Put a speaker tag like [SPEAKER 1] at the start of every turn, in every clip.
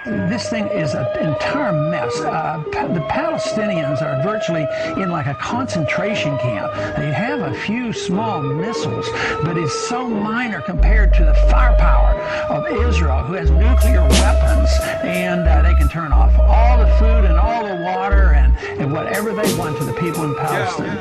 [SPEAKER 1] This thing is an entire mess. The Palestinians are virtually in like a concentration camp. They have a few small missiles, but it's so minor compared to the firepower of Israel, who has nuclear weapons, and they can turn off all the food and all the water and whatever they want to the people in Palestine.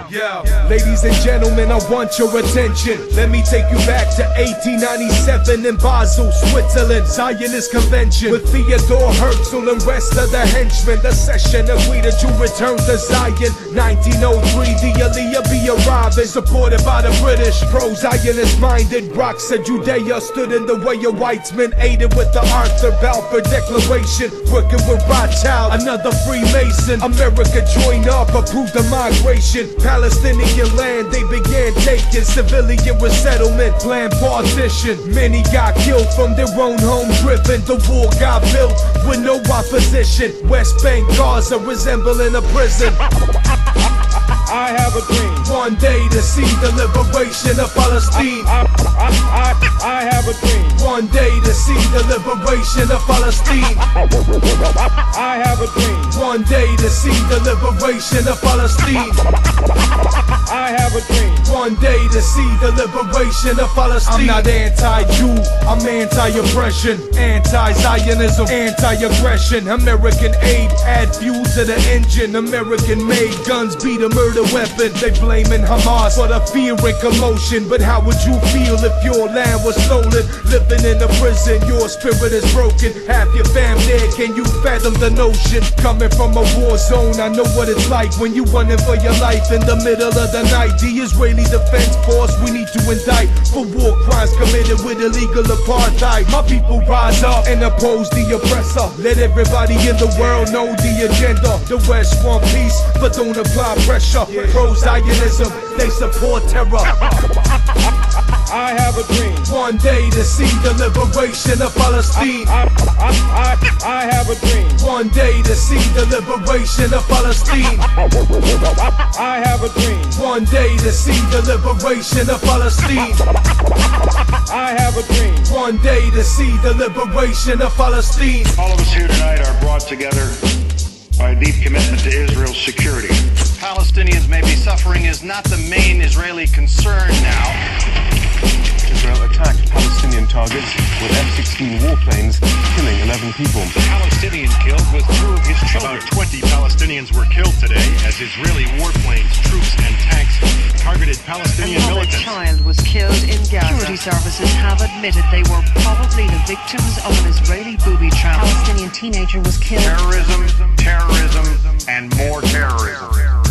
[SPEAKER 2] Ladies and gentlemen, I want your attention. Let me take you back to 1897 in Basel, Switzerland. Zionist convention with Theodore Herzl and rest of the henchmen. The session agreed to return to Zion. 1903, the Aliyah be arriving, supported by the British. Pro-Zionist minded, rocks of Judea stood in the way of whites men, aided with the Arthur Balfour Declaration, working with Rothschild, another Freemason. America joined up, approved the migration. Palestinian land they began taking, civilian resettlement, planned partition. Many got killed from their own home driven. The war got built with no opposition. West Bank, Gaza resembling a prison. I have a dream, one day to see the liberation of Palestine. I have a dream, one day to see the liberation of Palestine. I have a dream, one day to see the liberation of Palestine. I have a dream, one day to see the liberation of Palestine. I'm not anti-Jew, I'm anti-oppression, anti-Zionism, anti-aggression. American aid, add fuel to the engine. American-made guns beat a murder weapon. They blaming Hamas for the fear and commotion. But how would you feel if your land was stolen? Living in a prison, your spirit is broken. Half your fam dead, can you fathom the notion? Coming from a war zone, I know what it's like when you running for your life in the middle of the night. The Israeli Defense Force we need to indict for war crimes committed with illegal apartheid. My people rise up and oppose the oppressor. Let everybody in the world know the agenda. The West want peace, but don't apply pressure. Pro-Zionism, they support terror. I have a dream, one day to see the liberation of Palestine. I have a dream, one day to see the liberation of Palestine. I have a dream, one day to see the liberation of Palestine. I have a dream, one day to see the liberation of Palestine.
[SPEAKER 3] All of us here tonight are brought together by a deep commitment to Israel's security. Palestinians may be suffering is not the main Israeli concern now.
[SPEAKER 4] Israel attacked Palestinian targets with F-16 warplanes, killing 11 people.
[SPEAKER 3] The Palestinian killed was two of his children.
[SPEAKER 5] About 20 Palestinians were killed today as Israeli warplanes, troops and tanks targeted Palestinian militants.
[SPEAKER 6] Another child was killed in Gaza. Security services have admitted they were probably the victims of an Israeli booby trap.
[SPEAKER 7] Palestinian teenager was killed.
[SPEAKER 3] Terrorism, terrorism, and more terrorism.